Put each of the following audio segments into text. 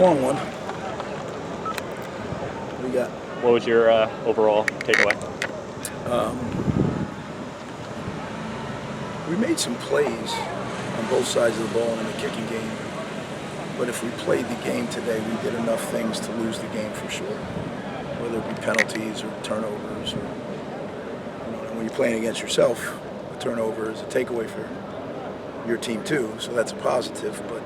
long one. What do you got? What was your overall takeaway? We made some plays on both sides of the ball in the kicking game. But if we played the game today, we did enough things to lose the game for sure. Whether it be penalties or turnovers, or when you're playing against yourself, a turnover is a takeaway for your team too. So that's a positive. But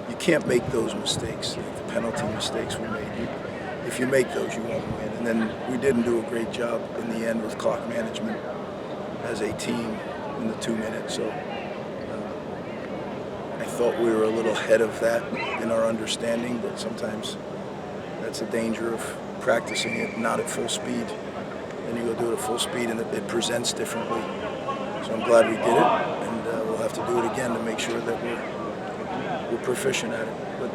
you can't make those mistakes, like the penalty mistakes we made. If you make those, you won't win. And then we didn't do a great job in the end with clock management as a team in the 2 minutes. So I thought we were a little ahead of that in our understanding, but sometimes that's the danger of practicing it not at full speed. Then you go do it at full speed and it presents differently. So I'm glad we did it, and we'll have to do it again to make sure that we're proficient at it. But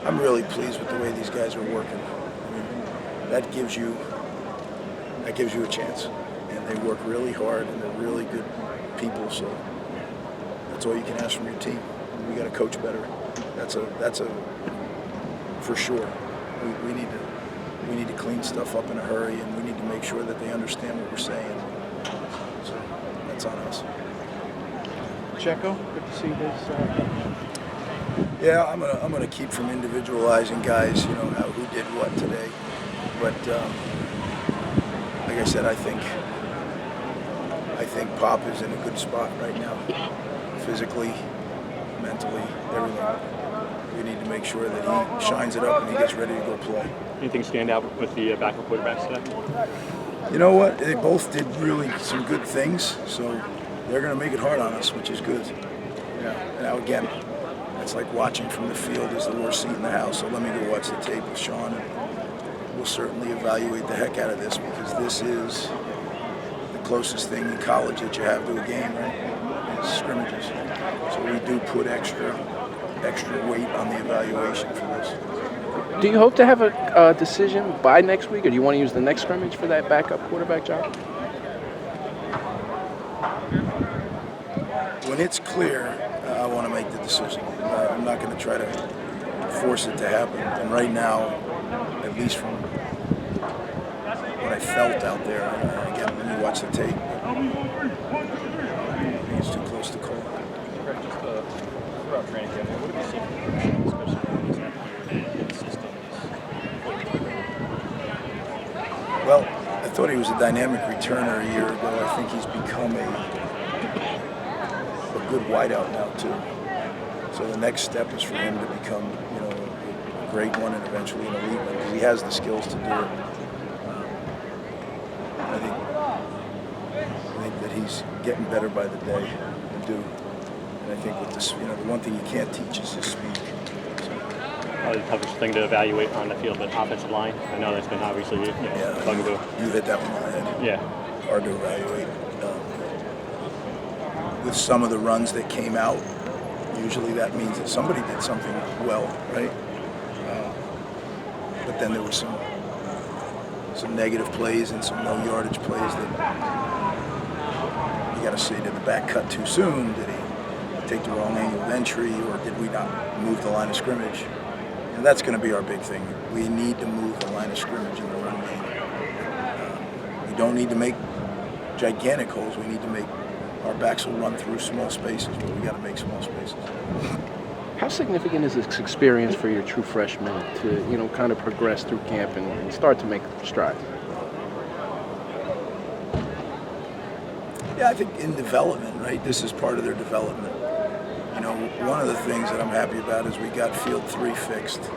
I'm really pleased with the way these guys are working. I mean, that gives you a chance, and they work really hard, and they're really good people. So that's all you can ask from your team. We got to coach better. That's a for sure. We need to clean stuff up in a hurry, and we need to make sure that they understand what we're saying. So that's on us. Checo, good to see this. Yeah, I'm gonna keep from individualizing guys, who did what today. But like I said, I think Pop is in a good spot right now, physically, mentally, everything. We need to make sure that he shines it up and he gets ready to go play. Anything stand out with the backup quarterbacks today? You know what? They both did really some good things, so they're gonna make it hard on us, which is good. Now again, it's like watching from the field is the worst seat in the house, so let me go watch the tape with Sean, and we'll certainly evaluate the heck out of this, because this is the closest thing in college that you have to a game, right? It's scrimmages. So we do put extra weight on the evaluation for this. Do you hope to have a decision by next week, or do you want to use the next scrimmage for that backup quarterback job? When it's clear, I want to make the decision. I'm not going to try to force it to happen. And right now, at least from what I felt out there, again, when you watch the tape, I think it's too close to call. Just throughout training camp, what have you seen from Schiano, especially when he's not here in the system? Well, I thought he was a dynamic returner a year ago. I think he's become a good wideout now too. So the next step is for him to become, a great one and eventually an elite one, because he has the skills to do it. I think that he's getting better by the day. I do. And I think with this, the one thing you can't teach is his speed. Probably the toughest thing to evaluate on the field, but offensive line. I know that's been obviously bugaboo. You hit that one on the head. Yeah. Hard to evaluate. With some of the runs that came out, usually that means that somebody did something well, right? But then there were some negative plays and some no yardage plays that you got to say, did the back cut too soon? Did he take the wrong angle of entry, or did we not move the line of scrimmage? And that's going to be our big thing. We need to move the line of scrimmage in the run game. We don't need to make gigantic holes. We need to make. Our backs will run through small spaces, but we got to make small spaces. How significant is this experience for your true freshmen to, kind of progress through camp and start to make strides? Yeah, I think in development, right? This is part of their development. One of the things that I'm happy about is we got Field 3 fixed.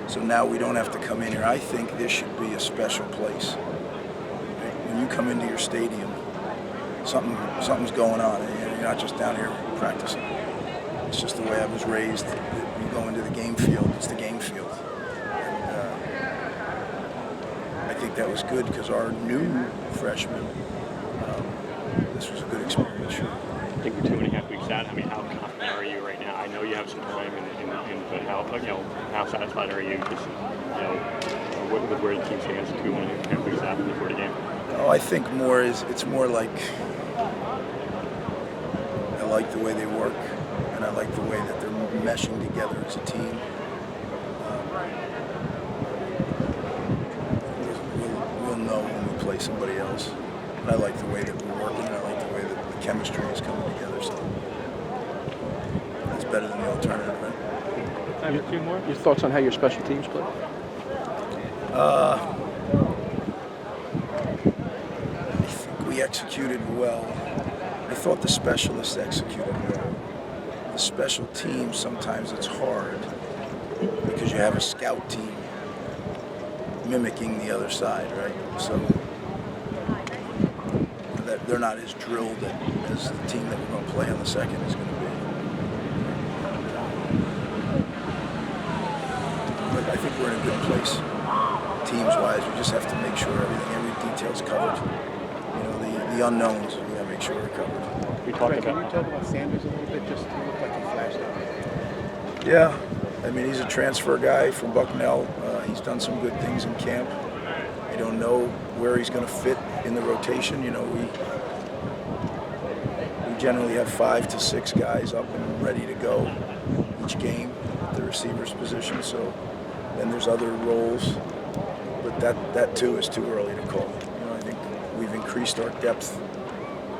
So now we don't have to come in here. I think this should be a special place. Right? When you come into your stadium, something's going on, and you're not just down here practicing. It's just the way I was raised. You go into the game field, it's the game field. And I think that was good because our new freshmen, this was a good experience. Sure. I think we're 2.5 weeks out. I mean, how confident are you right now? I know you have some time, but how satisfied are you just, with where the team stands 2.5 weeks out before the game? Oh, I think it's more like I like the way they work, and I like the way that they're meshing together as a team. We'll know when we play somebody else. And I like the way that we're working, and I like the way that the chemistry is coming together. So that's better than the alternative, right? Time for two more. Your thoughts on how your special teams play? I think we executed well. I thought the specialists executed well. The special teams, sometimes it's hard because you have a scout team mimicking the other side, right? So that they're not as drilled as the team that we're going to play on the second is going to be. But I think we're in a good place, teams-wise. We just have to make sure every detail's covered. You know, the unknowns, we got to make sure we're covered. We talked Can you about. talk about Sanders a little bit? Just to look like he flashed out. Yeah, I mean, he's a transfer guy from Bucknell. He's done some good things in camp. I don't know where he's going to fit in the rotation. You know, we generally have 5 to 6 guys up and ready to go each game at the receiver's position. So then there's other roles, but that too is too early to call. You know, I think we've increased our depth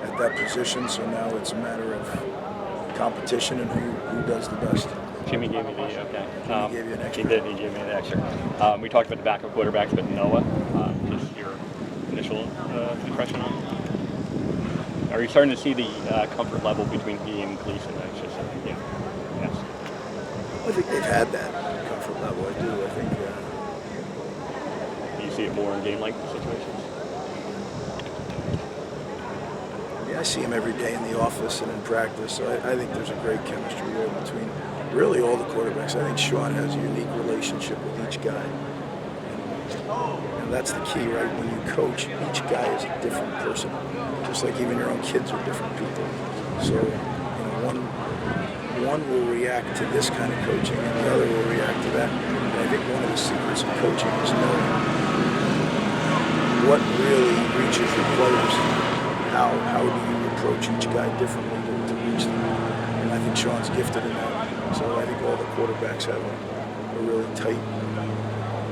at that position, so now it's a matter of competition and who does the best. Jimmy gave me the okay. He gave you an extra. He did. He gave me the extra. We talked about the backup quarterbacks, but Noah. Just your initial impression on him. Are you starting to see the comfort level between he and Gleason? That's just yes. I think they've had that comfort level. I do. I think. Do you see it more in game-like situations? Yeah, I see him every day in the office and in practice. So I think there's a great chemistry there between really all the quarterbacks. I think Sean has a unique relationship with each guy. And that's the key, right? When you coach, each guy is a different person. Just like even your own kids are different people. So, you know, one will react to this kind of coaching and the other will react to that. And I think one of the secrets of coaching is knowing what really reaches your players. How do you approach each guy differently to reach them? And I think Sean's gifted in that. So I think all the quarterbacks have a really tight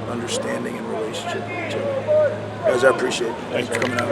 understanding and relationship with each other. Guys, I appreciate it. Thanks for coming out.